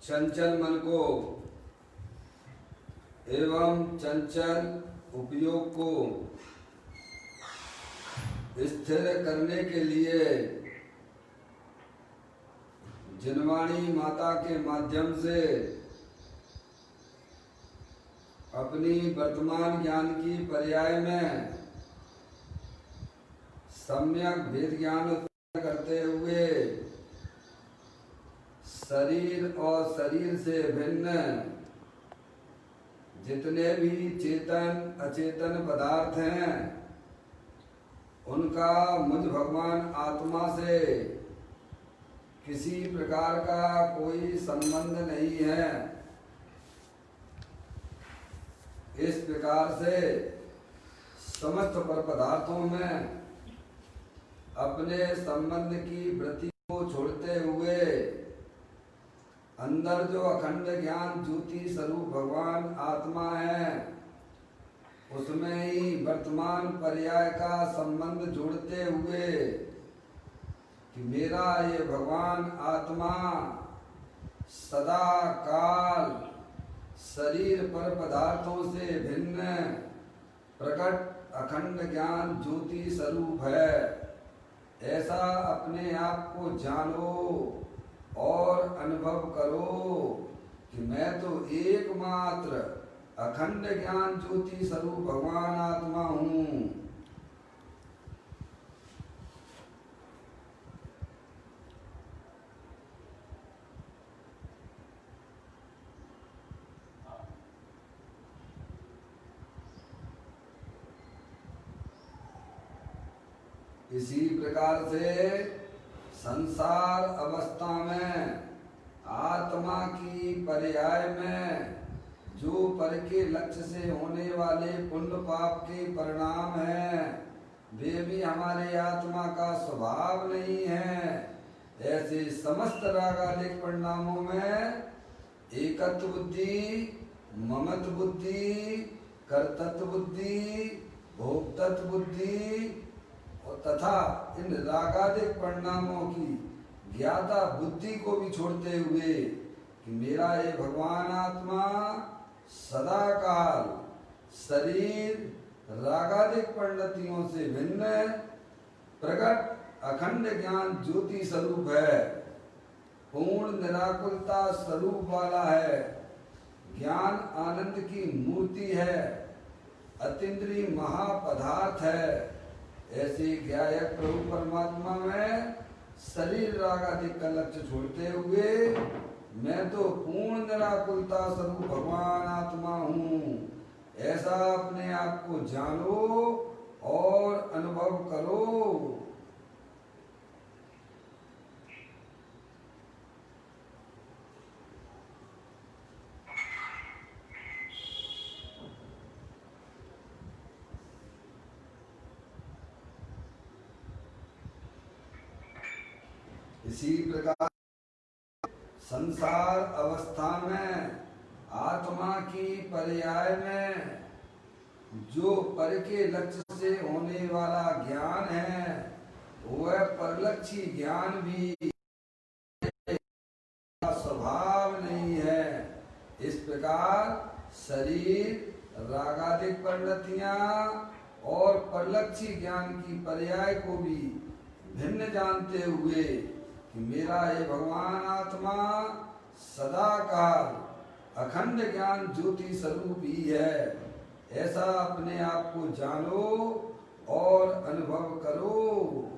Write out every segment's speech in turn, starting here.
चंचल मन को एवं चंचल उपयोग को स्थिर करने के लिए जिनवाणी माता के माध्यम से अपनी वर्तमान ज्ञान की पर्याय में सम्यक भेद ज्ञान उत्पन्न करते हुए शरीर और शरीर से भिन्न जितने भी चेतन अचेतन पदार्थ हैं उनका मुझ भगवान आत्मा से किसी प्रकार का कोई संबंध नहीं है। इस प्रकार से समस्त पर पदार्थों में अपने संबंध की वृत्ति को छोड़ते हुए अंदर जो अखंड ज्ञान ज्योति स्वरूप भगवान आत्मा है उसमें ही वर्तमान पर्याय का संबंध जोड़ते हुए कि मेरा ये भगवान आत्मा सदा काल शरीर पर पदार्थों से भिन्न प्रकट अखंड ज्ञान ज्योति स्वरूप है, ऐसा अपने आप को जानो और अनुभव करो कि मैं तो एकमात्र अखंड ज्ञान ज्योति स्वरूप भगवान आत्मा हूँ। इसी प्रकार से संसार अवस्था में आत्मा की पर्याय में जो पर के लक्ष्य से होने वाले पुण्य पाप के परिणाम हैं वे भी हमारे आत्मा का स्वभाव नहीं है। ऐसे समस्त रागादिक परिणामों में एकत्व बुद्धि, ममत्व बुद्धि, कर्तृत्व बुद्धि, भोक्तृत्व बुद्धि और तथा इन रागादिक परिणामों की ज्ञाता बुद्धि को भी छोड़ते हुए कि मेरा ये भगवान आत्मा सदा काल शरीर रागादिक परिणतियों से भिन्न प्रकट अखंड ज्ञान ज्योति स्वरूप है, पूर्ण निराकुलता स्वरूप वाला है, ज्ञान आनंद की मूर्ति है, अतीन्द्रिय महापदार्थ है। ऐसे ज्ञायक प्रभु परमात्मा में शरीर रागादिक का लक्ष्य छोड़ते हुए मैं तो पूर्ण निराकुलता स्वरूप भगवान आत्मा हूँ, ऐसा अपने आप को जानो और अनुभव करो। इसी प्रकार संसार अवस्था में आत्मा की पर्याय में जो पर के लक्ष्य से होने वाला ज्ञान है वह परलक्षी ज्ञान भी स्वभाव नहीं है। इस प्रकार शरीर रागादिक परिणतियां और परलक्षी ज्ञान की पर्याय को भी भिन्न जानते हुए कि मेरा ये भगवान आत्मा सदा काल अखंड ज्ञान ज्योति स्वरूप ही है, ऐसा अपने आप को जानो और अनुभव करो।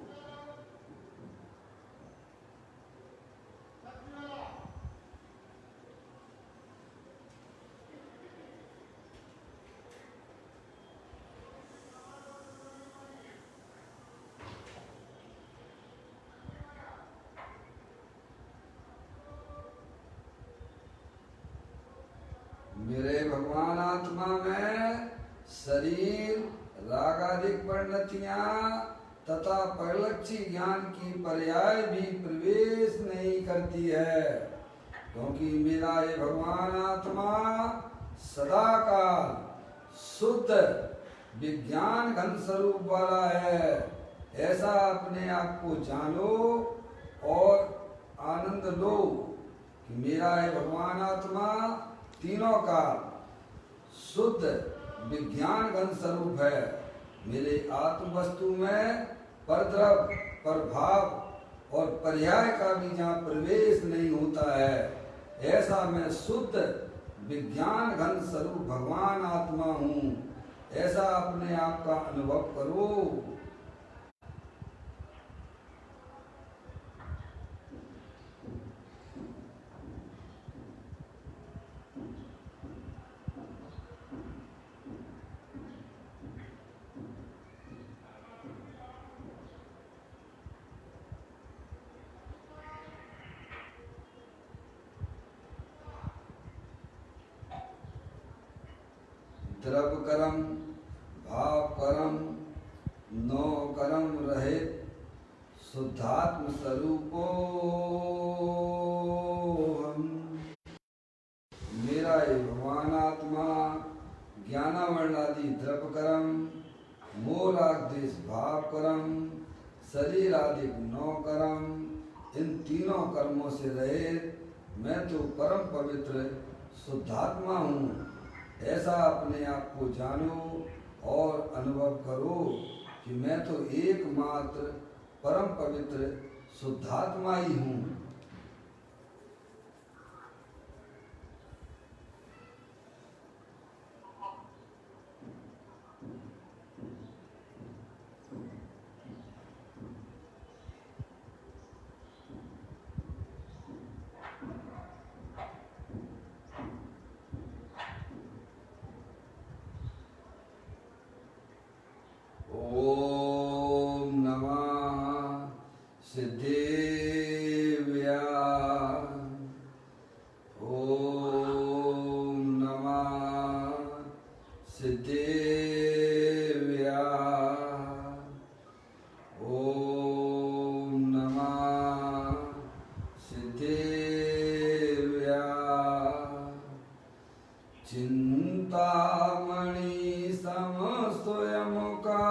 मेरे भगवान आत्मा में शरीर रागादिक परिणतियां तथा परलक्षी ज्ञान की पर्याय भी प्रवेश नहीं करती है, क्योंकि मेरा ये भगवान आत्मा सदा काल शुद्ध विज्ञान घन स्वरूप वाला है, ऐसा अपने आप को जानो और आनंद लो। कि मेरा है भगवान आत्मा तीनों का शुद्ध विज्ञान घन स्वरूप है। मेरे आत्म वस्तु में परद्रव, प्रभाव और पर्याय का भी जहाँ प्रवेश नहीं होता है, ऐसा मैं शुद्ध विज्ञान घन स्वरूप भगवान आत्मा हूँ। ऐसा अपने आप का अनुभव करो। द्रव कर्म, भाव कर्म, नो कर्म रहित शुद्धात्म स्वरूपो हम। मेरा ये भगवान आत्मा ज्ञानावर्णादि द्रव कर्म, मूलादेश भाव कर्म, शरीर आदि नौ कर्म, इन तीनों कर्मों से रहित मैं तो परम पवित्र शुद्धात्मा हूँ। ऐसा अपने आप को जानो और अनुभव करो कि मैं तो एकमात्र परम पवित्र शुद्धात्मा ही हूँ। ओम नमः सिद्धेव्या। ओम नमः सिद्धेव्या। ओम नमः सिद्धेव्या। चिंतामणि सम स्वयं का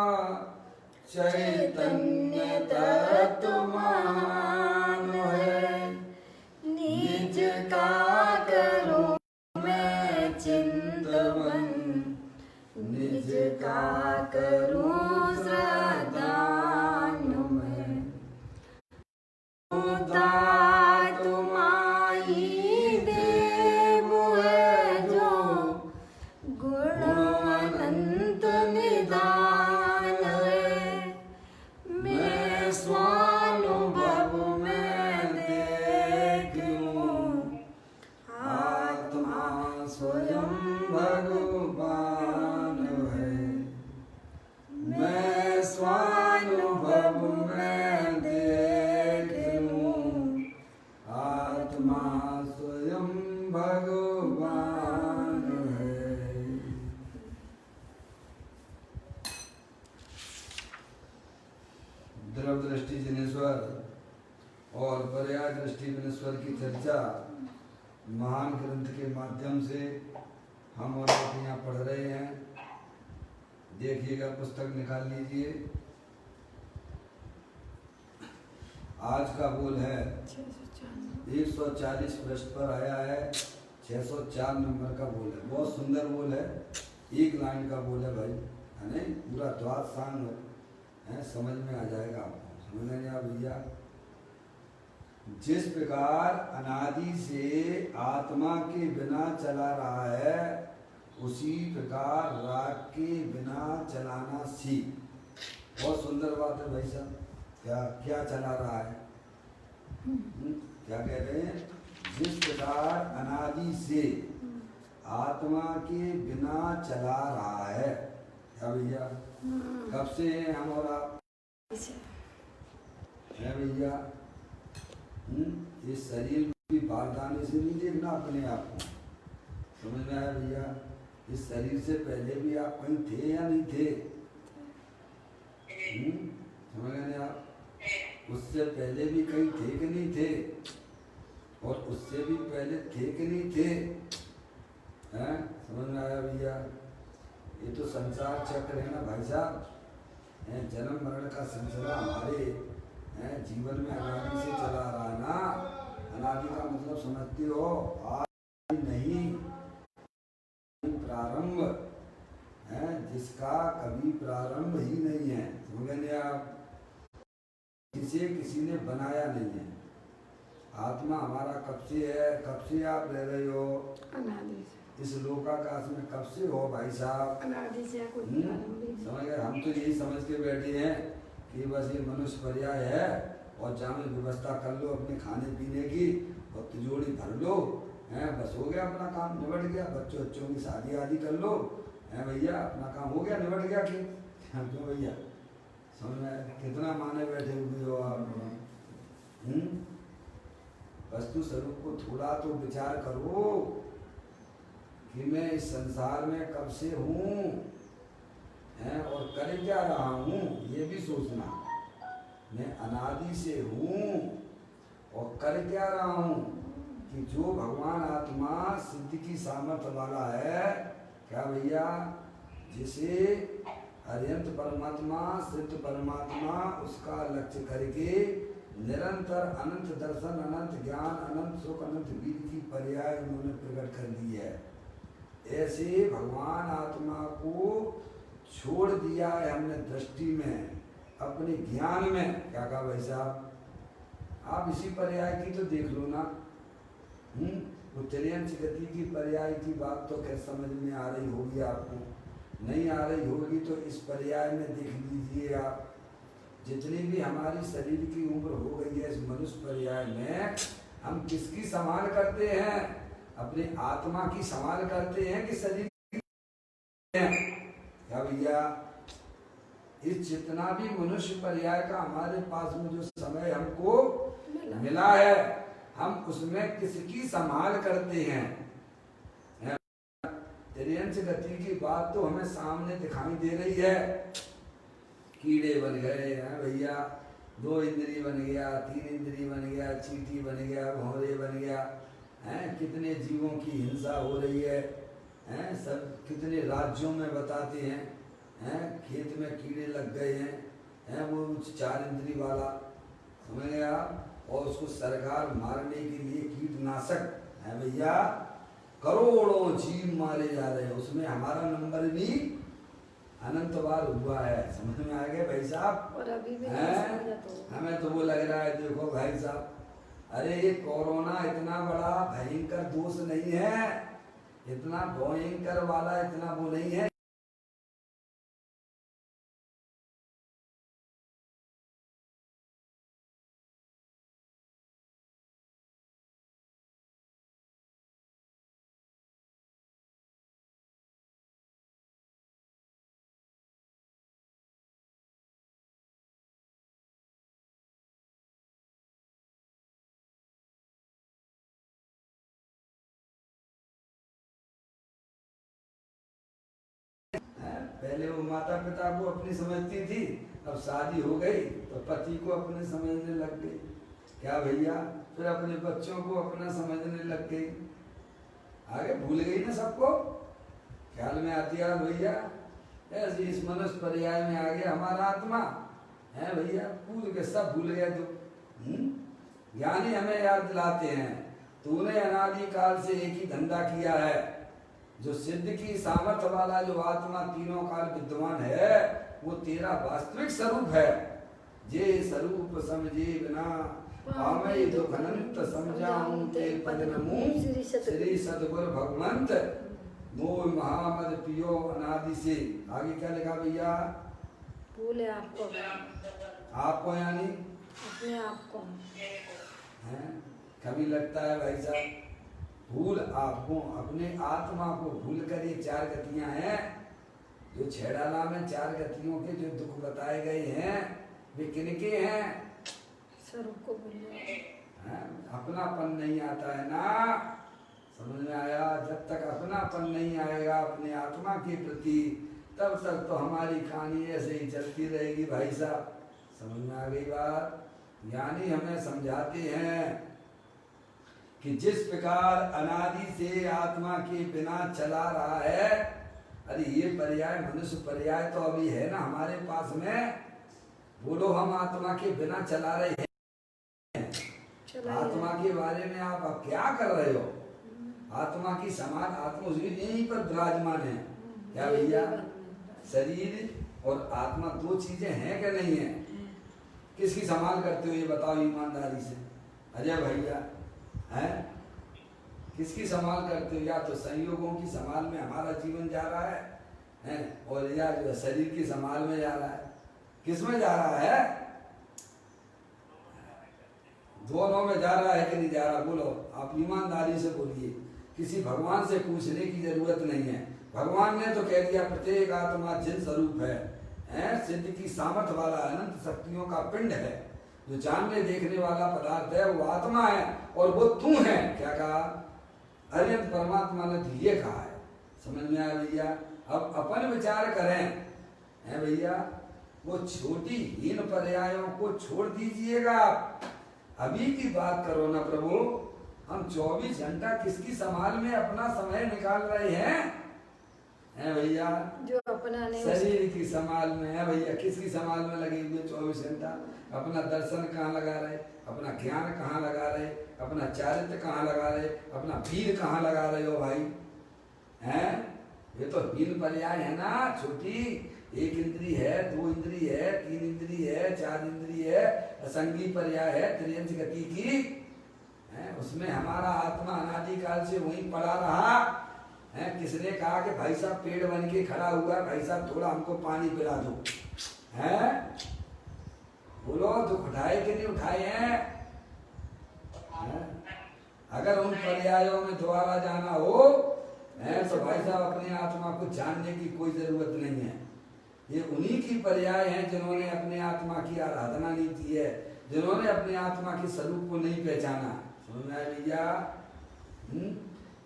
चैतन्य तत्वमान है। निज का करूं मैं चिंतन, निज का करूं श्रद्धान्वित। खुदा तुम्हारी देव है जो गुण अनंत निदान है। मैं स्वानुभव में देख लूं, आत्मा स्वयं भगवान है। मैं स्वानुभव में देख लूं, आत्मा स्वयं भगवान है। द्रव दृष्टि जिनेश्वर और पर्याय दृष्टि जिनेश्वर की चर्चा महान ग्रंथ के माध्यम से हम और आप यहाँ पढ़ रहे हैं। देखिएगा, पुस्तक निकाल लीजिए। आज का बोल है 140 पृष्ठ पर आया है। 604 नंबर का बोल है। बहुत सुंदर बोल है, एक लाइन का बोल है भाई, है नहीं? पूरा द्वाद सांग है, समझ में आ जाएगा आपको। समझ में आ भैया? जिस प्रकार अनादि से आत्मा के बिना चला रहा है, उसी प्रकार राग के बिना चलाना सीख। बहुत सुंदर बात है भाई साहब। क्या क्या चला रहा है? क्या कह रहे हैं? जिस प्रकार अनादि से आत्मा के बिना चला रहा है। क्या भैया? कब से हैं हम और आप? है भैया? इस शरीर की बारदाने से नहीं देखना अपने आप को। समझ में आया भैया? इस शरीर से पहले भी आप कहीं थे या नहीं थे? समझ गए आप? उससे पहले भी कहीं थे कि नहीं थे? और उससे भी पहले थे कि नहीं थे? हैं? समझ में आया भैया? ये तो संसार चक्र है ना भाई साहब। जन्म मरण का सिलसिला हमारे जीवन में अनादि से चला रहा ना। अनादि का मतलब समझती हो? आदि नहीं, प्रारंभ है, जिसका कभी प्रारंभ ही नहीं है। समझेंगे आप? जिसे किसी ने बनाया नहीं है। आत्मा हमारा कब से है? कब से आप रह रहे हो? अनादि से। इस लोकाकाश में कब से हो भाई साहब? अनादि से कोई प्रारंभ ही नहीं। समझ गए? हम तो यही समझ के बैठे हैं कि बस ये मनुष्य पर्याय है और जहाँ में व्यवस्था कर लो अपने खाने पीने की और तिजोरी भर लो, हैं, बस हो गया अपना काम, निबट गया। बच्चों की शादी आदि कर लो, हैं भैया, अपना काम हो गया, निबट गया। क्यों भैया? समझ में? कितना माने बैठे हुए हो आप? वस्तु स्वरूप को थोड़ा तो विचार करो कि मैं इस संसार में कब से हूँ, हैं, और कर क्या रहा हूँ, ये भी सोचना। मैं अनादि से हूँ और कर क्या रहा हूँ कि जो भगवान आत्मा सिद्धि की सामर्थ्य वाला है, क्या भैया, जिसे अरिहंत परमात्मा, सिद्ध परमात्मा उसका लक्ष्य करके निरंतर अनंत दर्शन, अनंत ज्ञान, अनंत सुख, अनंत वीर की पर्याय उन्होंने प्रकट कर दी है। ऐसे भगवान आत्मा को छोड़ दिया है हमने दृष्टि में, अपने ज्ञान में। क्या कहा भाई साहब? आप इसी पर्याय की तो देख लो ना। वो त्रियंश गति की पर्याय की बात तो कैसे समझ में आ रही होगी आपको? नहीं आ रही होगी तो इस पर्याय में देख लीजिए आप। जितनी भी हमारी शरीर की उम्र हो गई है इस मनुष्य पर्याय में, हम किसकी संभाल करते हैं? अपने आत्मा की संभाल करते हैं कि शरीर की? क्या भैया, इस जितना भी मनुष्य पर्याय का हमारे पास में जो समय हमको मिला है, हम उसमें किसकी संभाल करते हैं? त्रियंश गति की बात तो हमें सामने दिखाई दे रही है। कीड़े बन गए हैं भैया, 2 इंद्री बन गया, 3 इंद्री बन गया, चींटी बन गया, भौरे बन गया, हैं, कितने जीवों की हिंसा हो रही है, हैं, सब कितने राज्यों में बताते हैं, हैं, खेत में कीड़े लग गए हैं, वो 4 इंद्री वाला, समझ गए आप? और उसको सरकार मारने के लिए कीटनाशक है भैया, करोड़ों जीव मारे जा रहे हैं, उसमें हमारा नंबर भी अनंत बार हुआ है। समझ में आ गया भाई साहब? और अभी भी हमें तो वो लग रहा है, देखो भाई साहब, अरे ये कोरोना इतना बड़ा भयंकर दोष नहीं है, इतना भयंकर वाला इतना वो नहीं है। पहले वो माता पिता को अपनी समझती थी, अब शादी हो गई तो पति को अपने समझने लग गई। क्या भैया? फिर अपने बच्चों को अपना समझने लग गई। आगे भूल गई ना सबको, ख्याल में आती है भैया? ऐसे इस मनुष्य पर्याय में आ गया हमारा आत्मा है भैया, पूछ के सब भूल गए। तो ज्ञानी हमें याद दिलाते हैं, तूने अनादि काल से एक ही धंधा किया है, जो सिद्ध की सामर्थ्य वाला जो आत्मा तीनों काल विद्यमान है, वो तेरा वास्तविक स्वरूप है। जे स्वरूप समझे बिना पामे दुख अनंत, समझाऊं ते पद नमूं श्री सद्गुरु भगवंत, मोह महामद पियो अनादि से। आगे क्या लिखा भैया? भूले आपको, आपको यानी अपने आप को हैं? कभी लगता है भाई साहब, भूल आपको, अपने आत्मा को भूल कर। ये 4 गतियां हैं जो छेड़ाला में 4 गतियों के जो दुख बताए गए हैं, वे किनके हैं? स्वरूप को भूल, अपनापन नहीं आता है ना। समझ में आया? जब तक अपनापन नहीं आएगा अपने आत्मा के प्रति, तब तक तो हमारी कहानी ऐसे ही चलती रहेगी भाई साहब। समझ में आ गई बात? ज्ञानी हमें समझाते हैं कि जिस प्रकार अनादि से आत्मा के बिना चला रहा है, अरे ये पर्याय मनुष्य पर्याय तो अभी है ना हमारे पास में। बोलो, हम आत्मा के बिना चला रहे हैं? चला आत्मा के बारे में आप अब क्या कर रहे हो? आत्मा की समान आत्मा यहीं पर विराजमान है। क्या भैया? शरीर और आत्मा दो चीजें हैं कि नहीं है? किसकी संभाल करते हो ये बताओ ईमानदारी से? अजय भैया हैं? किसकी संभाल करते हो? या तो संयोगों की संभाल में हमारा जीवन जा रहा है और या जो शरीर की संभाल में जा रहा है? किस में जा रहा है? दोनों में जा रहा है कि नहीं जा रहा? बोलो, आप ईमानदारी से बोलिए। किसी भगवान से पूछने की जरूरत नहीं है। भगवान ने तो कह दिया प्रत्येक आत्मा जिन स्वरूप है, सिद्ध की सामर्थ्य वाला अनंत शक्तियों का पिंड है, जो जानने देखने वाला पदार्थ है वो आत्मा है और वो तू है। क्या कहा? अरिहंत परमात्मा ने तो ये कहा है। समझ में आया भैया? अब अपन विचार करें है भैया, वो छोटी हीन पर्यायों को छोड़ दीजिएगा। अभी की बात करो ना प्रभु। हम 24 घंटा किसकी संभाल में अपना समय निकाल रहे हैं भैया? जो अपना नहीं शरीर की संभाल में है भैया। किसकी संभाल में लगे हुए 24 घंटा? अपना दर्शन कहाँ लगा रहे? अपना ज्ञान कहाँ लगा रहे? अपना चारित्र कहाँ लगा रहे? अपना वीर कहाँ लगा रहे हो भाई? हैं? ये तो हीन पर्याय है ना। छोटी एक इंद्री है, दो इंद्री है, तीन इंद्री है, चार इंद्री है, असंगी पर्याय है त्रियंश गति की है। उसमें हमारा आत्मा अनादिकाल से वहीं पड़ा रहा है। किसने कहा कि भाई साहब पेड़ बन के खड़ा हुआ, भाई साहब थोड़ा हमको पानी पिला दो? है बोलो, दुख उठाए कि नहीं उठाए हैं? अगर उन पर्यायों में दोबारा जाना हो तो भाई साहब अपने आत्मा को जानने की कोई जरूरत नहीं है। ये उन्हीं की पर्याय हैं जिन्होंने अपने आत्मा की आराधना नहीं की है, जिन्होंने अपने आत्मा के स्वरूप को नहीं पहचाना। समझ में आया भैया?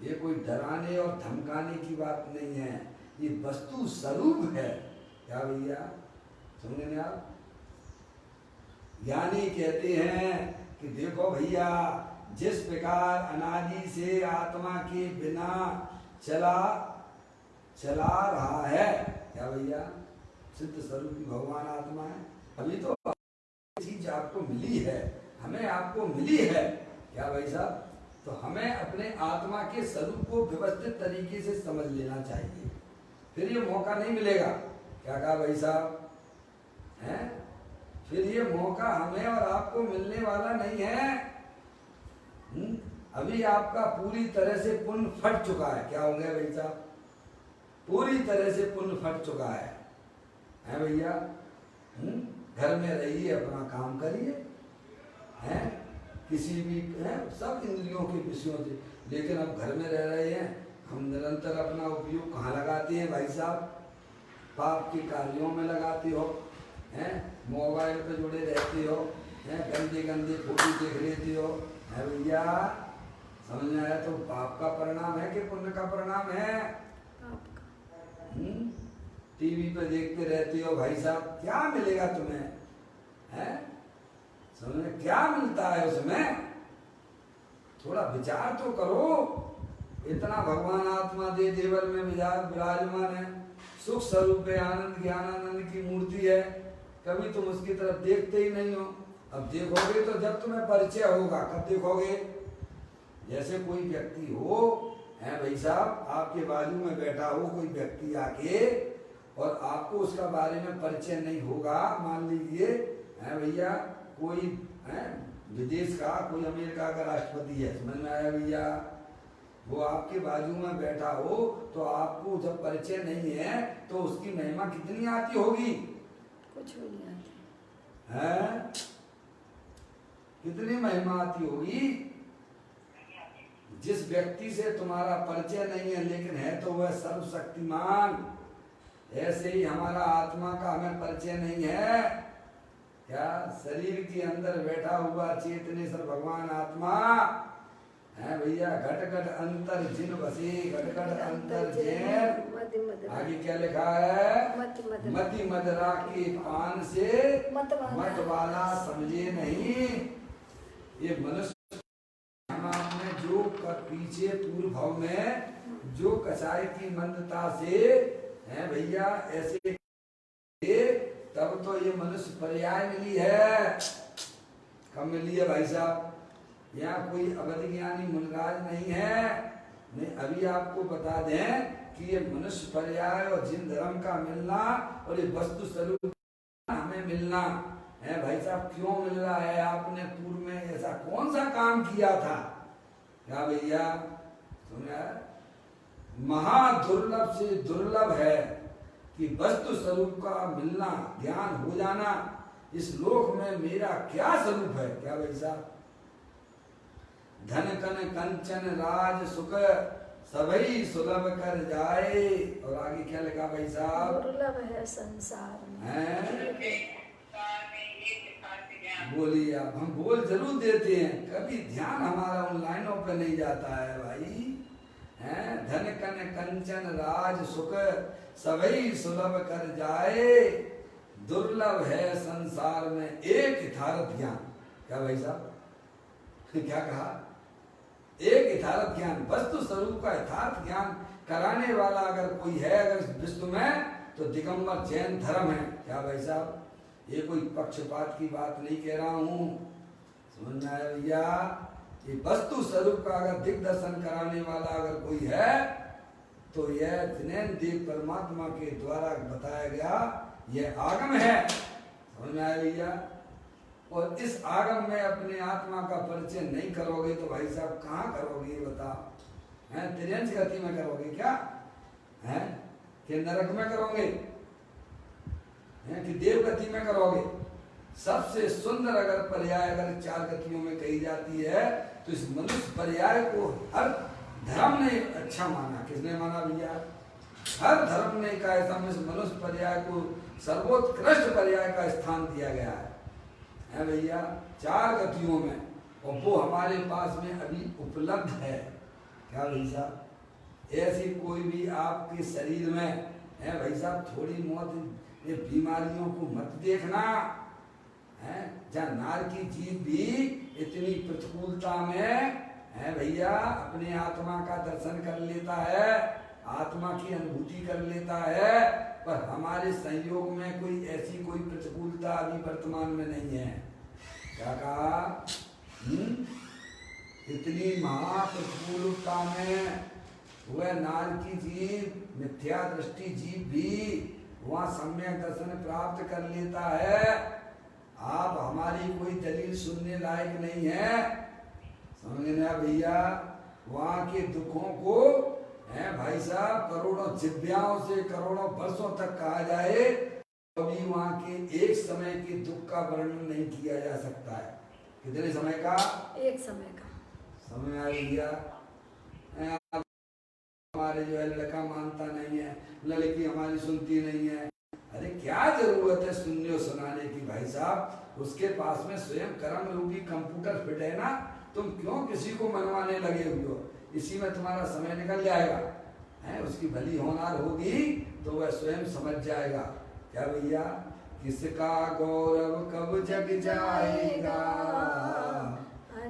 ये कोई डराने और धमकाने की बात नहीं है, ये वस्तु स्वरूप है। क्या भैया समझ में आप? ज्ञानी कहते हैं कि देखो भैया, जिस प्रकार अनादि से आत्मा के बिना चला रहा है, क्या भैया, सिद्ध स्वरूपी भगवान आत्मा है। अभी तो चीज आपको मिली है, हमें आपको मिली है। क्या भाई साहब? तो हमें अपने आत्मा के स्वरूप को व्यवस्थित तरीके से समझ लेना चाहिए, फिर ये मौका नहीं मिलेगा। क्या कहा भाई साहब? हैं? फिर ये मौका हमें और आपको मिलने वाला नहीं है। अभी आपका पूरी तरह से पुण्य फट चुका है। क्या हो गया भाई साहब? पूरी तरह से पुण्य फट चुका है भैया। घर में रहिए, अपना काम करिए, हैं? किसी भी सब इंद्रियों के विषयों से। लेकिन अब घर में रह रहे हैं, हम निरंतर अपना उपयोग कहाँ लगाते हैं भाई साहब? पाप के कार्यों में लगाते हो, हैं? मोबाइल पे जुड़े रहते हो, हैं? गंदे गंदे फोटो देख लेते हो, है भैया? समझ में आया? तो पाप का परिणाम है कि पुण्य का परिणाम है? टीवी पे देखते रहते हो भाई साहब, क्या मिलेगा तुम्हें? हैं? समझ में? क्या मिलता है उसमें? थोड़ा विचार तो करो। इतना भगवान आत्मा दे देवर में विराजमान है, सुख स्वरूप है, आनंद ज्ञानानंद की मूर्ति है। कभी तुम उसकी तरफ देखते ही नहीं हो। अब देखोगे तो जब तुम्हें परिचय होगा। कब देखोगे? जैसे कोई व्यक्ति हो, है भाई साहब, आपके बाजू में बैठा हो कोई व्यक्ति आके, और आपको उसका बारे में परिचय नहीं होगा। मान लीजिए है भैया, कोई है विदेश का, कोई अमेरिका का राष्ट्रपति है, समझ में आया भैया? वो आपके बाजू में बैठा हो तो आपको जब परिचय नहीं है तो उसकी महिमा कितनी आती होगी? कुछ भी नहीं आती है? कितनी महिमा आती होगी? जिस व्यक्ति से तुम्हारा परिचय नहीं है लेकिन है तो वह सर्वशक्तिमान, ऐसे ही हमारा आत्मा का हमें परिचय नहीं है। क्या शरीर के अंदर बैठा हुआ चेतनेश्वर भगवान आत्मा है भैया। घट घट अंतर जिन बसे, घट घट अंतर जैन। आगे क्या लिखा है? मति मदरा के पान से मत वाला समझे नहीं। ये मनुष्य में जो पीछे पूर्व भाव में जो कसाई की मंदता से है भैया, ऐसे तब तो ये मनुष्य पर्याय मिली है। कब मिली है भाई साहब? यहाँ कोई अवध ज्ञानी मुनिराज नहीं है। नहीं, अभी आपको बता दें कि ये मनुष्य पर्याय और जिन धर्म का मिलना और ये वस्तु स्वरूप हमें मिलना है भाई साहब, क्यों मिल रहा है? आपने पूर्व में ऐसा कौन सा काम किया था? क्या भैया सुना, महादुर्लभ से दुर्लभ है कि वस्तु स्वरूप का मिलना, ज्ञान हो जाना। इस लोक में मेरा क्या स्वरूप है? क्या भाई साहब, धन कन कंचन राज सुख सभी सुलभ कर जाए। और आगे क्या लिखा भाई साहब? दुर्लभ है संसार में। हैं? बोलिए आप। हम बोल जरूर देते हैं, कभी ध्यान हमारा उन लाइनों पे नहीं जाता है भाई। हैं? धन कन कंचन राज सुख सभी सुलभ कर जाए, दुर्लभ है संसार में एक यथार्थ ज्ञान। क्या भाई साहब क्या कहा? एक यथार्थ ज्ञान, वस्तु स्वरूप का यथार्थ ज्ञान कराने वाला अगर कोई है अगर विश्व में, तो दिगंबर जैन धर्म है। क्या भाई साहब, ये कोई पक्षपात की बात नहीं कह रहा हूं, समझ में आया भैया? ये वस्तु स्वरूप का अगर दिग्दर्शन कराने वाला अगर कोई है तो यह ज्ञान देव परमात्मा के द्वारा बताया गया यह आगम है। समझ में आया भैया? और इस आगम में अपने आत्मा का परिचय नहीं करोगे तो भाई साहब कहाँ करोगे ये बताओ? हैं? तिर्यंच गति में करोगे क्या? हैं कि नरक में करोगे? हैं कि देव गति में करोगे? सबसे सुंदर अगर पर्याय अगर चार गतियों में कही जाती है तो इस मनुष्य पर्याय को हर धर्म ने अच्छा माना। किसने माना भैया? हर धर्म ने कहा ऐसा मनुष्य पर्याय को सर्वोत्कृष्ट पर्याय का स्थान दिया गया है भैया, चार गतियों में। और वो हमारे पास में अभी उपलब्ध है। क्या भाई साहब, ऐसी कोई भी आपके शरीर में है भाई साहब, थोड़ी बहुत ये बीमारियों को मत देखना है। जहाँ नार की जीव भी इतनी प्रतिकूलता में है भैया अपने आत्मा का दर्शन कर लेता है, आत्मा की अनुभूति कर लेता है, पर हमारे संयोग में कोई ऐसी कोई प्रतिकूलता अभी वर्तमान में नहीं है। क्या कहा? इतनी महाप्रतिकूलता में वह नार की जीव, मिथ्या दृष्टि जीव भी वहाँ सम्यक दर्शन प्राप्त कर लेता है। आप हमारी कोई दलील सुनने लायक नहीं है, समझना भैया। वहाँ के दुखों को है भाई साहब करोड़ों जिव्याओं से करोड़ों वर्षों तक कहा जाए, कभी वहाँ के एक समय के दुख का वर्णन नहीं किया जा सकता है। कितने समय का? एक समय का। समय आ गया। हमारे जो है लड़का मानता नहीं है, लड़की हमारी सुनती नहीं है। अरे क्या जरूरत है सुनने और सुनाने की भाई साहब? उसके पास में स्वयं कर्म रूपी कंप्यूटर फिट है ना, तुम क्यों किसी को मनवाने लगे हुए हो? इसी में तुम्हारा समय निकल जाएगा है, उसकी भली होनार होगी तो वह स्वयं समझ जाएगा। क्या भैया? किसका गौरव कब जग जाएगा,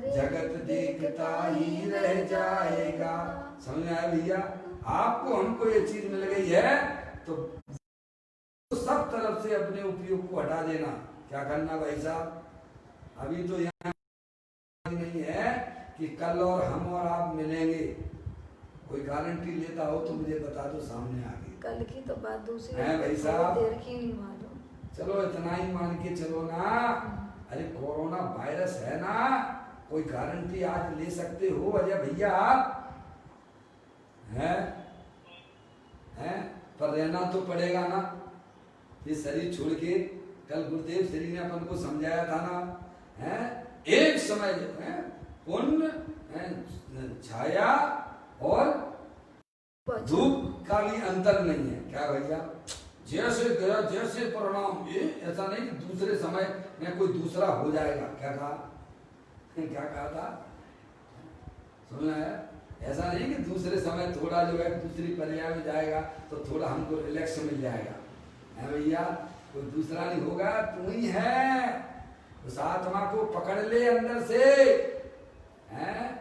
जगत देखता ही रह जाएगा। समझ में आया भैया? आपको हमको ये चीज मिल गई है तो सब तरफ से अपने उपयोग को हटा देना। क्या करना भाई साहब? अभी तो यहाँ नहीं है कि कल और हम और आप मिलेंगे। कोई गारंटी लेता हो तो मुझे बता दो सामने आगे। कल की तो बात दूसरी है भाई साहब, देर की नहीं मालूम। चलो इतना ही मान के चलो ना। अरे कोरोना वायरस है ना, कोई गारंटी आज ले सकते हो अजय भैया आप? हैं पर रहना तो पड़ेगा ना, ये शरीर छोड़ के। कल गुरुदेव श्री ने अपन को समझाया था ना, है एक समय जो है पुण्य छाया और धूप का भी अंतर नहीं है। क्या भैया? जैसे गया जैसे परिणाम, ये ऐसा नहीं कि दूसरे समय में कोई दूसरा हो जाएगा। क्या कहा? क्या कहा था? सुना है? ऐसा नहीं कि दूसरे समय थोड़ा जो है दूसरी पर्याय में जाएगा तो थोड़ा हमको रिलैक्स मिल जाएगा। है भैया? कोई दूसरा नहीं होगा, तू ही है। उस आत्मा को पकड़ ले अंदर से, हैं?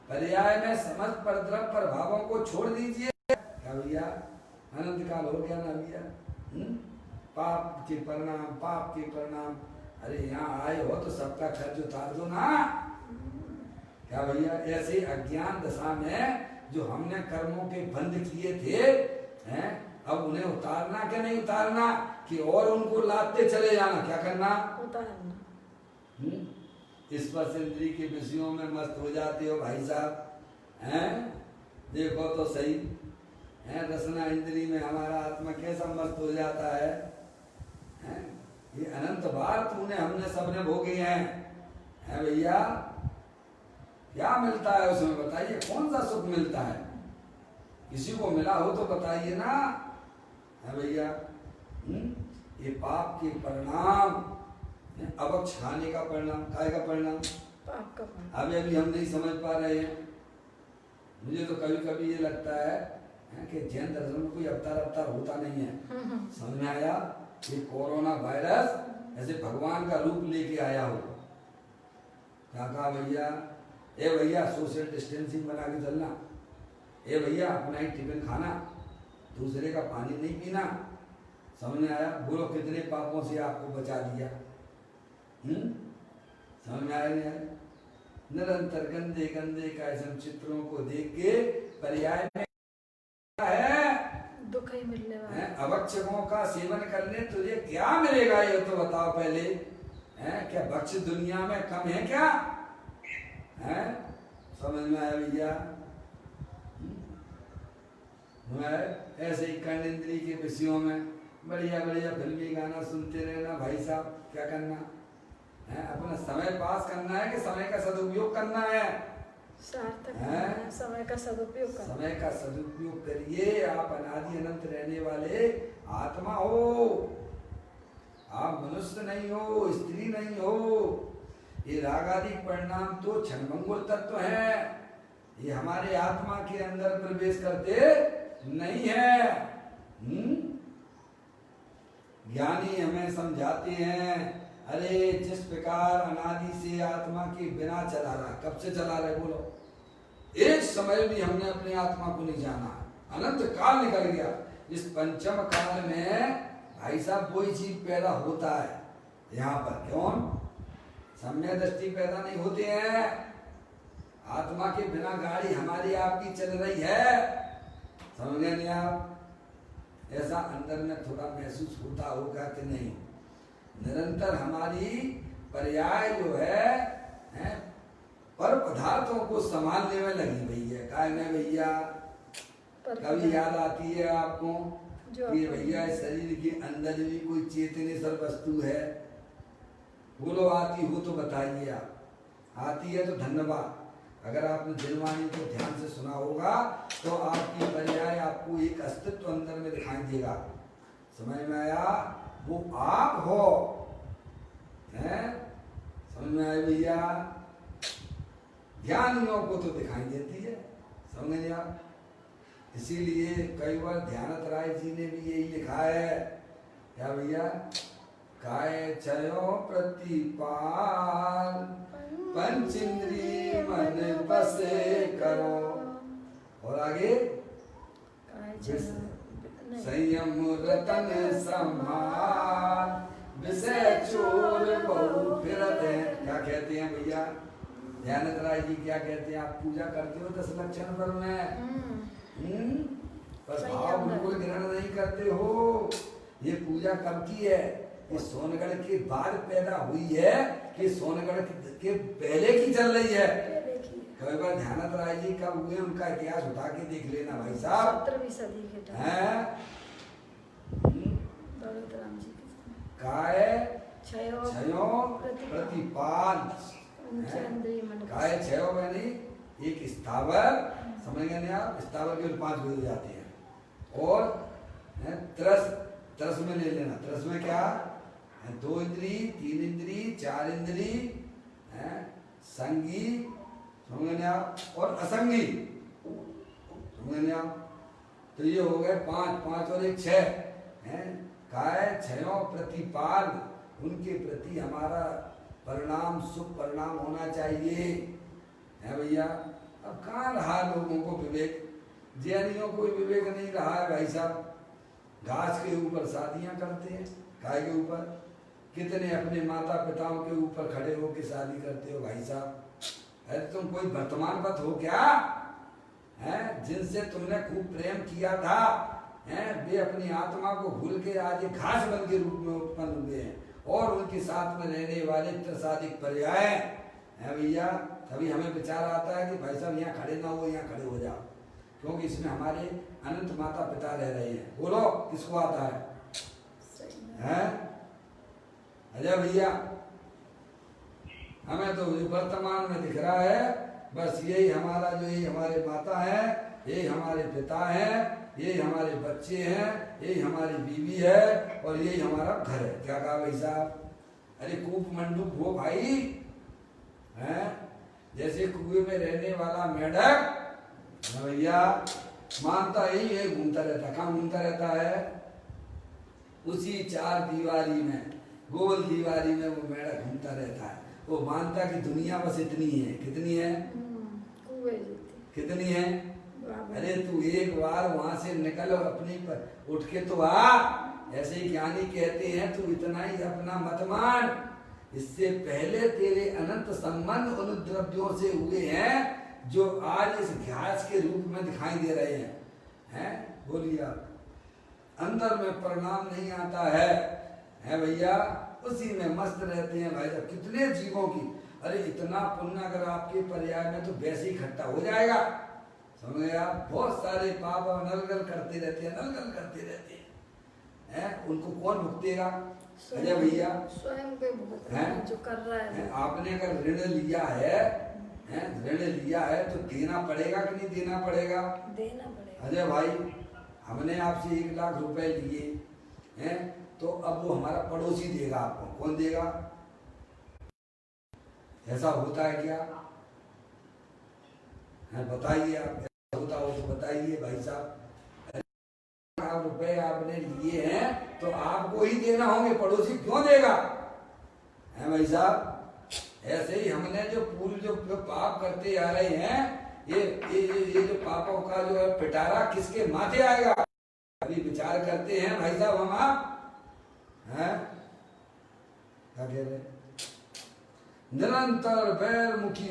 पर्याय में समस्त परद्रव प्रभावों को छोड़ दीजिए। क्या भैया? अनंत काल हो गया ना भैया? पाप के परिणाम, पाप के परिणाम। अरे यहाँ आए हो तो सबका खर्च उतार दो ना। क्या भैया, ऐसे अज्ञान दशा में जो हमने कर्मों के बंद किए थे हैं, अब उन्हें उतारना क्या नहीं उतारना, कि और उनको लादते चले जाना, क्या करना, उतारना। स्पर्श इंद्री के विषयों में मस्त हो जाते हो भाई साहब, हैं, देखो तो सही है, रसना इंद्री में हमारा आत्मा कैसा मस्त हो जाता है, हैं? ये अनंत बार तूने हमने सबने भोगे हैं भैया। क्या मिलता है उसमें बताइए, कौन सा सुख मिलता है, किसी को मिला हो तो बताइए ना, है भैया। ये पाप के परिणाम, अवक्ष खाने का परिणाम, काय का परिणाम, पाप का परिणाम। अभी हम नहीं समझ पा रहे हैं। मुझे तो कभी कभी ये लगता है कि जैन दर्शन में कोई अवतार होता नहीं है। समझ में आया, ये कोरोना वायरस ऐसे भगवान का रूप लेके आया हो। क्या कहा भैया, ए भैया सोशल डिस्टेंसिंग बना के चलना, ए भैया अपना ही टिफिन खाना, दूसरे का पानी नहीं पीना। समझ में आया, बोलो कितने पापों से आपको बचा दिया। समझ में आया नहीं आया? निरंतर गंदे गंदे कायसम चित्रों को देख के पर्याय में है दुख ही मिलने वाला है। अभक्षकों का सेवन करने तुझे क्या मिलेगा, ये तो बताओ पहले, है क्या भक्ष दुनिया में कम है क्या, है? समझ में आया भैया? ऐसे ही कर्ण इंद्री के विषयों में बढ़िया बढ़िया फिल्मी गाना सुनते रहना भाई साहब, क्या करना है, अपना समय पास करना है कि समय का सदुपयोग करना है, सार्थक है समय का सदुपयोग करना। समय का सदुपयोग करिए। आप अनादि अनंत रहने वाले आत्मा हो, आप मनुष्य नहीं हो, स्त्री नहीं हो। ये रागादि परिणाम तो क्षणभंगुर तत्व है, ये हमारे आत्मा के अंदर प्रवेश करते नहीं है। ज्ञानी हमें समझाते हैं, अरे जिस प्रकार अनादि से आत्मा के बिना चला रहा, कब से चला रहे बोलो, एक समय भी हमने अपनी आत्मा को नहीं जाना, अनंत काल निकल गया। इस पंचम काल में भाई साहब कोई चीज पैदा होता है यहाँ पर, कौन, सम्यक दृष्टि पैदा नहीं होते हैं। आत्मा के बिना गाड़ी हमारी आपकी चल रही है, समझ गए नहीं आप? ऐसा अंदर में थोड़ा महसूस होता होगा कि नहीं? निरंतर हमारी पर्याय जो है पर पदार्थों को संभालने में लगी हुई है। काय में भैया, कभी याद आती है आपको कि भैया शरीर के अंदर भी कोई चेतनेश्वर वस्तु है? बोलो आती हो तो बताइए आप। आती है तो धन्यवाद। अगर आपने दिलवाणी को ध्यान से सुना होगा तो आपकी पर्याय आपको एक अस्तित्व अंदर में दिखाई देगा। समझ में आया? वो आप हो, हैं? समझ में आया भैया? ज्ञानियों को तो दिखाई देती है, समझ गए आप? इसीलिए कई बार ध्यानत राय जी ने भी यही लिखा है, क्या भैया, काय चयो प्रतिपाल पंचेंद्रिय मन बसे करो। और आगे संयम रतन संभाल विषय चोर बहु फिरत है। क्या कहते हैं भैया ध्यानत राय जी, क्या कहते हैं? आप पूजा करते हो 10 लक्षण पर में, पर भाव बिल्कुल ग्रहण नहीं करते हो। ये पूजा कब की है? ये सोनगढ़ के बाद पैदा हुई है कि सोनगढ़ के पहले की चल रही है? कई बार ध्यानत राय जी कब हुए उनका इतिहास उठा के देख लेना भाई साहब। 17वीं सदी के टाइम है दौलतराम जी काय छयो प्रतिपाल, काय छयो यानी एक स्थावर, समझ गए नहीं आप? स्थावर के 5 हो जाते हैं। और तरस में ले लेना, तरस में क्या? 2 इंद्री, 3 इंद्री, 4 इंद्री, संगी, समझ आप, और असंगी, समझ आप? तो ये हो गए 5 और 1 6 हैं। काय छयों प्रतिपाल, उनके प्रति हमारा परिणाम शुभ परिणाम होना चाहिए, है भैया? अब कहाँ रहा लोगों को विवेक? जैनियों को विवेक नहीं रहा है भाई साहब। घास के ऊपर शादियां करते हैं, काय के ऊपर? कितने अपने माता पिताओं के ऊपर खड़े होकर शादी करते हो भाई साहब? अरे तुम कोई वर्तमान पथ हो क्या? हैं जिनसे तुमने खूब प्रेम किया था, हैं वे अपनी आत्मा को भूल के आज एक घास बन के रूप में उत्पन्न हुए हैं और उनके साथ में रहने वाले त्रसादिक पर्याय हैं भैया। तभी हमें विचार आता है कि भाई साहब यहाँ खड़े ना हो, यहाँ खड़े हो जाओ, क्योंकि इसमें हमारे अनंत माता पिता रह रहे हैं। बोलो किसको आता है? हैं अजय भैया, हमें तो वर्तमान में दिख रहा है बस यही हमारा, जो यही हमारे माता है, यही हमारे पिता हैं, यही हमारे बच्चे हैं, यही हमारी बीवी है और यही हमारा घर है। क्या कहा भाई साहब? अरे कूप मंडूक हो भाई, हैं जैसे कुएं में रहने वाला मेढक भैया मानता यही है, घूमता रहता। कहाँ घूमता रहता है? उसी चार दीवारी में, गोल दीवारी में वो मेढक घूमता रहता है। वो मानता कि दुनिया बस इतनी है। कितनी है? कितनी है? अरे तू एक बार वहां से निकल और अपनी पर उठ के तो आ। ऐसे ही ज्ञानी कहते हैं तू इतना ही अपना मत मान, इससे पहले तेरे अनंत संबंध उन द्रव्यों से हुए हैं जो आज इस घास के रूप में दिखाई दे रहे हैं। हैं बोलिए आप, अंदर में परिणाम नहीं आता है भैया, उसी में मस्त रहते हैं भाई साहब। कितने जीवों की, अरे इतना पुण्य अगर आपके पर्याय में तो वैसे ही इकट्ठा हो जाएगा, समझ गए आप। बहुत सारे पाप नलगल करते रहते हैं, नलगल करते रहते हैं, उनको कौन भुगतेगा? अजय भैया स्वयं पे भुगत रहा है जो कर रहा है। आपने अगर ऋण लिया है, ऋण लिया है तो देना पड़ेगा कि नहीं देना पड़ेगा? देना पड़ेगा। अजय भाई हमने आपसे 1 लाख रुपए लिए हैं, तो अब वो हमारा पड़ोसी देगा आपको, कौन देगा? ऐसा होता है क्या? बताइए आप, ऐसा होता हो तो बताइए भाई साहब। रुपए आपने लिए हैं तो आपको ही देना होंगे, पड़ोसी क्यों देगा? है भाई साहब। ऐसे ही हमने जो पूर्व जो पाप करते आ रहे हैं, ये जो पापों का जो है पिटारा किसके माथे आएगा? अभी विचार करते हैं भाई साहब हम आप हैं क्या कह रहे? निरंतर बैरमुखी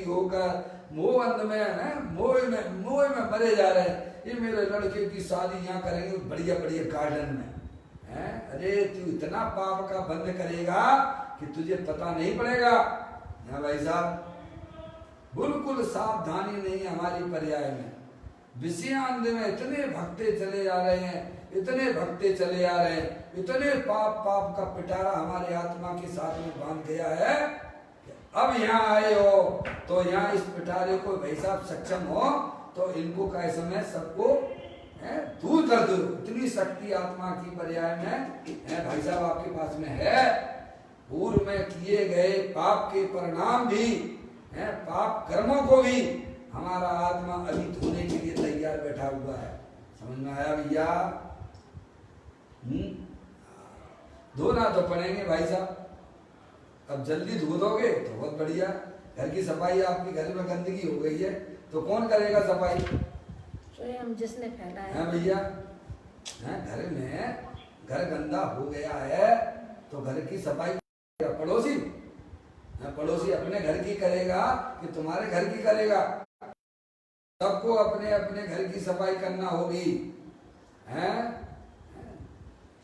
होकर मोह अंध में है, मोह में मरे जा रहे हैं। ये मेरे लड़के की शादी यहाँ करेंगे बढ़िया बढ़िया गार्डन में है। अरे तू इतना पाप का बंद करेगा कि तुझे पता नहीं पड़ेगा। है भाई साहब, बिल्कुल सावधानी नहीं हमारी पर्याय में। विषयांध में इतने भक्ते चले जा रहे हैं, इतने भक्ते चले आ रहे हैं, इतने पाप का पिटारा हमारे आत्मा के साथ में बांध गया है। अब यहाँ आए हो तो यहाँ इस पिटारे को भाई साहब सक्षम हो तो इनको का समय सबको दूर कर दो। इतनी शक्ति आत्मा की पर्याय में है भाई साहब आपके पास में है। पूर्व में किए गए पाप के परिणाम भी है, पाप कर्मों को भी हमारा आत्मा अभी धोने के लिए तैयार बैठा हुआ है। समझ में आया भैया? धोना तो पड़ेंगे भाई साहब। अब जल्दी धो दोगे तो बहुत बढ़िया। घर की सफाई, आपके घर में गंदगी हो गई है तो कौन करेगा सफाई? स्वयं जिसने फैलाया है भैया। घर में घर गंदा हो गया है तो घर की सफाई पड़ोसी, पड़ोसी अपने घर की करेगा कि तुम्हारे घर की करेगा? सबको अपने अपने घर की सफाई करना होगी। हैं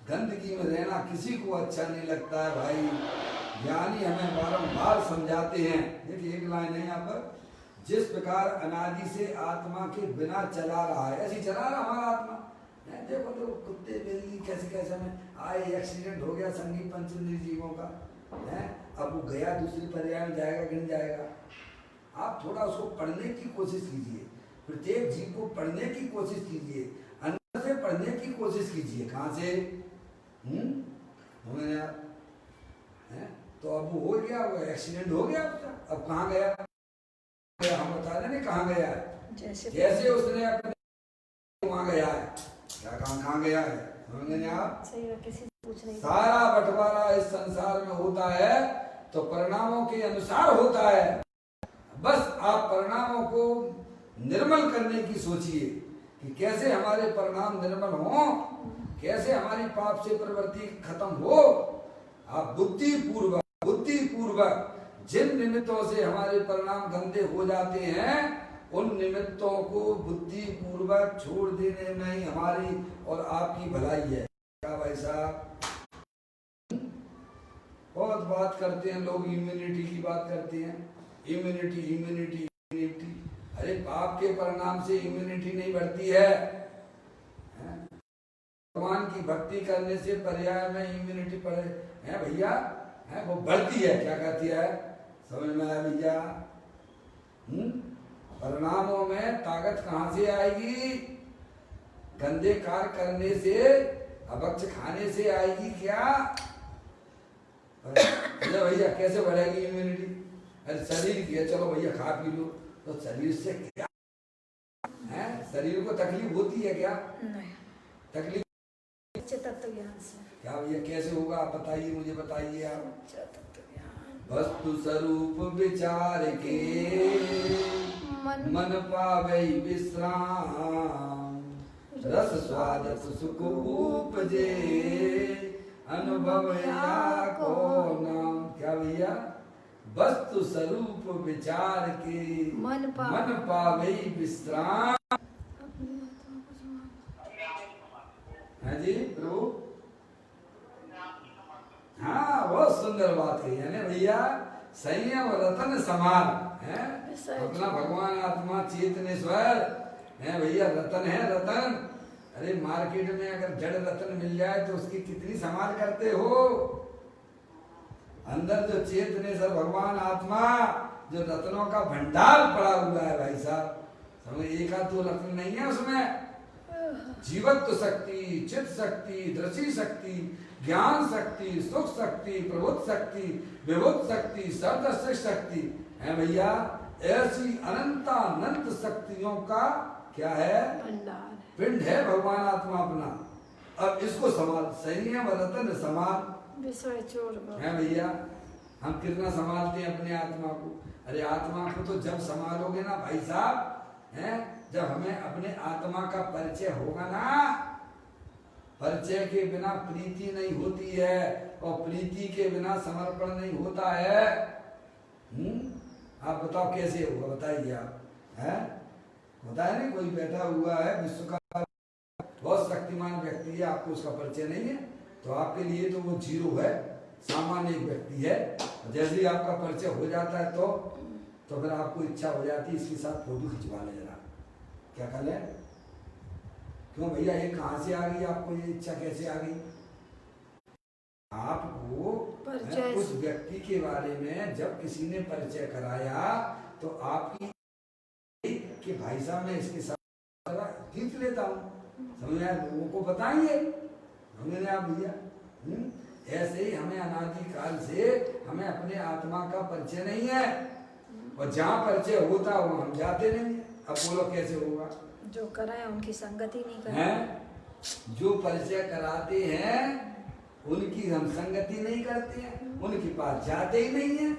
गंदगी में रहना किसी को अच्छा नहीं लगता है भाई। ज्ञानी हमें बारंबार समझाते हैं। देखिए एक लाइन है यहाँ पर, जिस प्रकार अनादि से आत्मा के बिना चला रहा है ऐसी चला रहा हमारा आत्मा। देखो तो कुत्ते बिल्ली कैसे कैसे में आए, एक्सीडेंट हो गया संगीत पंचेंद्रिय जीवों का है। अब वो गया दूसरी पर्याय में जाएगा कि नहीं जाएगा? आप थोड़ा उसको पढ़ने की कोशिश कीजिए, प्रत्येक जीव को पढ़ने की कोशिश कीजिए, अंदर से पढ़ने की कोशिश कीजिए। कहाँ से? तो अब वो हो गया, वो एक्सीडेंट हो गया, अब कहाँ गया? हम बता दें कहाँ गया है। जैसे उसने अपने वहाँ गया है, क्या कहाँ गया है? समझेंगे आप? सारा बंटवारा इस संसार में होता है तो परिणामों के अनुसार होता है। बस आप परिणामों को निर्मल करने की सोचिए कि कैसे हमारे परिणाम निर्मल हों, कैसे हमारी पाप से प्रवृत्ति खत्म हो। आप बुद्धि पूर्वक जिन निमित्तों से हमारे परिणाम गंदे हो जाते हैं उन निमित्तों को बुद्धि पूर्वक छोड़ देने में ही हमारी और आपकी भलाई है। क्या भाई साहब, बहुत बात करते हैं लोग, इम्यूनिटी की बात करते हैं, इम्यूनिटी इम्यूनिटी इम्यूनिटी। अरे पाप के परिणाम से इम्यूनिटी नहीं बढ़ती है। भगवान की भक्ति करने से पर्याय में इम्यूनिटी पड़े है भैया, है वो बढ़ती है। क्या कहती है, समझ में आया भैया? परिणामों में ताकत कहां से आएगी? गंदे कार्य करने से, अभक्ष खाने से आएगी क्या? भैया कैसे बढ़ेगी इम्यूनिटी? अरे शरीर की है, चलो भैया खा पी लो, तो शरीर से क्या है? शरीर को तकलीफ होती है क्या? नहीं। तकलीफ तत्व ज्ञान से। क्या भैया कैसे होगा आप बताइए, मुझे बताइए आप। तत्व ज्ञान वस्तु स्वरूप विचार के मन पावे विश्राम, रस स्वाद सुख उपजे अनुभव या को नाम। क्या भैया? वस्तु स्वरूप विचार के मन पावे विश्राम। हाँ जी प्रभु, हाँ बहुत सुंदर बात कही है ना भैया। संयम रतन समान है अपना भगवान आत्मा चेतनेश्वर है भैया, रतन है रतन। अरे मार्केट में अगर जड़ रतन मिल जाए तो उसकी कितनी संभाल करते हो। अंदर जो चेतनेश्वर भगवान आत्मा, जो रत्नों का भंडार पड़ा हुआ है भाई साहब, समझ, एक आध दो रत्न नहीं है उसमें। जीवत्व शक्ति, चित्त शक्ति, दृष्टि शक्ति, ज्ञान शक्ति, सुख शक्ति, प्रभुत्व शक्ति, विभुत्व शक्ति, सर्वदर्शक शक्ति है भैया। ऐसी अनंत शक्तियों का क्या है? पिंड है भगवान आत्मा अपना। अब इसको संभाल, संयम रतन समान विषय चोर है भैया। हम कितना संभालते हैं अपने आत्मा को। अरे आत्मा को तो जब संभालोगे ना भाई साहब, है जब हमें अपने आत्मा का परिचय होगा ना, परिचय के बिना प्रीति नहीं होती है और प्रीति के बिना समर्पण नहीं होता है। आप बताओ कैसे होगा, बताइए आप। है बताया नहीं, कोई बैठा हुआ है विश्व का बहुत शक्तिमान व्यक्ति है, आपको उसका परिचय नहीं है तो आपके लिए तो वो जीरो है, सामान्य एक व्यक्ति है। जैसे ही आपका परिचय हो जाता है तो फिर आपको इच्छा हो जाती है इसके साथ फोटो खिंचवा ले जरा। क्या कर ले? क्यों भैया, ये कहां से आ गई आपको ये इच्छा, कैसे आ गई? आपको उस व्यक्ति के बारे में जब किसी ने परिचय कराया तो आपकी कि भाई साहब मैं इसके साथ खींच लेता हूँ, समझ आया? लोगों को बताएंगे, समझ आप भैया। ऐसे ही हमें अनादि काल से हमें अपने आत्मा का परिचय नहीं है और जहाँ परिचय होता है वहाँ हम जाते नहीं है। अब बोलो कैसे होगा? जो कराए उनकी संगति नहीं करते हैं, जो परिचय कराते हैं उनकी हम संगति नहीं करते हैं, उनके पास जाते ही नहीं है।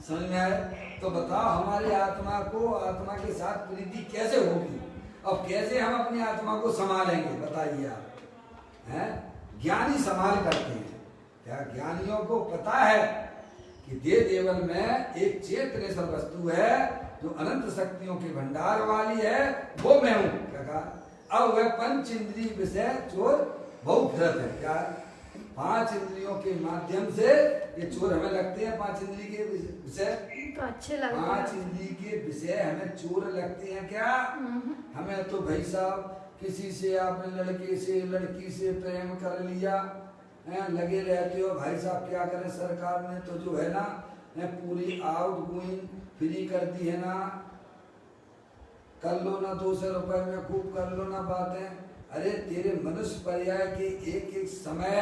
समझ में आए? तो बताओ हमारी आत्मा को, आत्मा के साथ प्रीति कैसे होगी और कैसे हम अपनी आत्मा को संभालेंगे, बताइए आप। हैं, ज्ञानी संभाल करते हैं। क्या ज्ञानियों को पता है कि देव देवल में एक चेतनेश्वर वस्तु है जो अनंत शक्तियों के भंडार वाली है, वो मैं हूं। क्या कहा? अब वह पंच इंद्रिय विषय चोर बहुत फिरत है। क्या? पांच इंद्रियों के माध्यम से ये चोर हमें लगते हैं। पांच इंद्रिय के विषय तो अच्छे लगते हैं। पांच इंद्रिय के विषय हमें चोर लगते हैं क्या? हमें तो भाई साहब किसी से आपने लड़के से लड़की से प्रेम कर लिया, लगे रहते हो भाई साहब। क्या करें, सरकार ने तो जो है ना पूरी आउट गोइंग फ्री कर दी है ना, कर लो ना 200 रुपए में, खूब कर लो ना बातें। अरे तेरे मनुष्य पर्याय के एक एक समय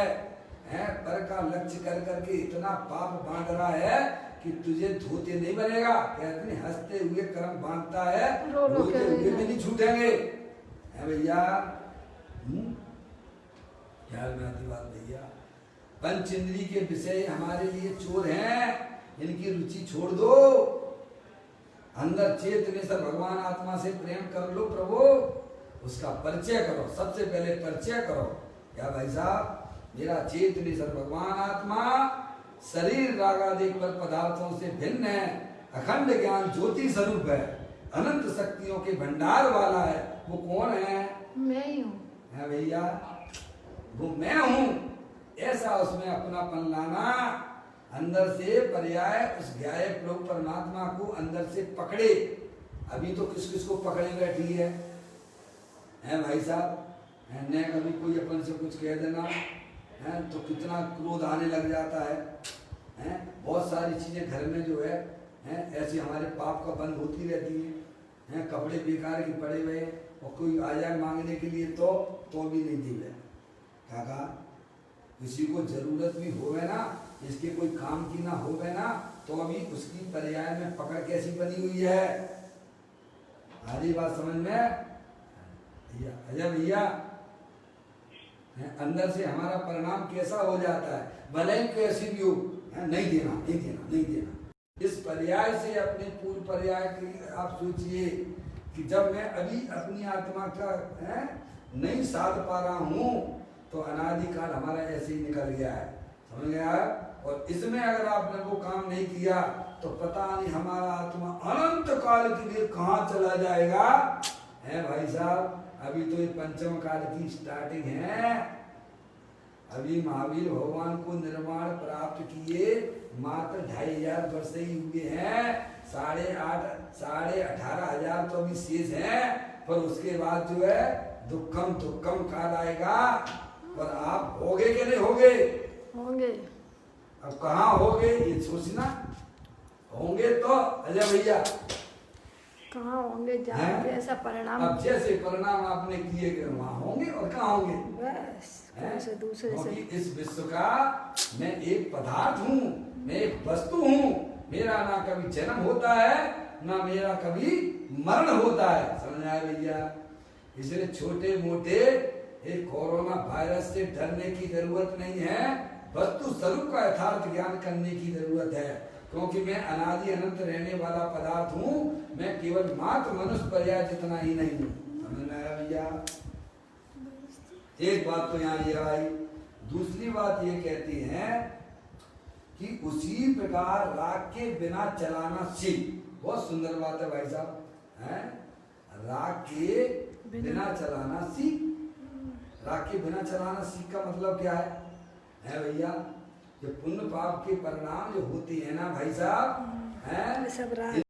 है पर का लक्ष्य कर करके इतना पाप बांध रहा है कि तुझे धोते नहीं बनेगा। कहते हैं हंसते हुए कर्म बांधता है, रोते हुए भी नहीं छूटेंगे। है भैया, ख्याल में आती बात भैया। पंच इंद्रिय के विषय हमारे लिए चोर हैं, इनकी रुचि छोड़ दो। अंदर चेतनेश्वर भगवान आत्मा से प्रेम कर लो प्रभु, उसका परिचय करो। सबसे पहले परिचय करो। क्या भाई साहब, मेरा चेतनेश्वर भगवान आत्मा शरीर रागादि पर पदार्थों से भिन्न है, अखंड ज्ञान ज्योति स्वरूप है, अनंत शक्तियों के भंडार वाला है। वो कौन है? मैं ही हूँ। है भैया, वो मैं हूं, ऐसा उसमें अपनापन लाना, अंदर से पर्याय उस ज्ञाय प्रभु परमात्मा को अंदर से पकड़े। अभी तो किस किस को पकड़े बैठी है भाई साहब, न कभी कोई अपन से कुछ कह देना है तो कितना क्रोध आने लग जाता है। बहुत सारी चीजें घर में जो है ऐसी हमारे पाप का बंद होती रहती है। कपड़े बेकार के पड़े हुए और कोई आ जाए मांगने के लिए तो भी नहीं दी है। काका, किसी को जरूरत भी होवे ना, इसके कोई काम की ना होवे ना, तो अभी उसकी पर्याय में पकड़ कैसी बनी हुई है। आधी बात समझ में भैया भैया, अंदर से हमारा परिणाम कैसा हो जाता है, भले ही कैसी भी हो, नहीं देना नहीं देना नहीं देना। इस पर्याय से अपने पूर्व पर्याय की आप सोचिए कि जब मैं अभी अपनी आत्मा का नहीं साध पा रहा हूं तो अनादिकाल हमारा ऐसे ही निकल गया है, समझ गया। और इसमें अगर आपने वो काम नहीं किया तो पता नहीं हमारा आत्मा अनंत काल के लिए कहां चला जाएगा। है भाई साहब, अभी तो ये पंचम काल की स्टार्टिंग है। अभी महावीर भगवान को निर्वाण प्राप्त किए मात्र 2500 वर्ष ही हुए हैं। 18,500 तो अभी शेष है, पर उसके बाद जो है दुखम दुखम काल आएगा। और आप होगे कि नहीं होगे? होंगे। अब कहाँ होगे ये सोचना, होंगे तो अजय भैया कहाँ होंगे, जहाँ जैसा परिणाम। अब जैसे परिणाम आपने किए वहां होंगे, और कहाँ होंगे बस से दूसरे से। इस विश्व का मैं एक पदार्थ हूँ, मैं एक वस्तु हूँ। मेरा ना कभी जन्म होता है ना मेरा कभी मरण होता है, समझ आया भैया। इसलिए छोटे मोटे एक कोरोना वायरस से डरने की जरूरत नहीं है, वस्तु स्वरूप का यथार्थ ज्ञान करने की जरूरत है। क्योंकि मैं अनादि अनंत रहने वाला पदार्थ हूँ, मैं केवल मात्र मनुष्य पर्याय जितना ही नहीं हूँ, समझ में आया भैया। एक बात तो यहाँ ये आई। दूसरी बात ये कहती है कि उसी प्रकार राग के बिना चलाना सीख। बहुत सुंदर बात है भाई साहब, है राग के बिना चलाना सीख। राग के बिना चलाना सीख का मतलब क्या है भैया? जो पुण्य पाप के परिणाम जो होते हैं ना भाई साहब, सब राग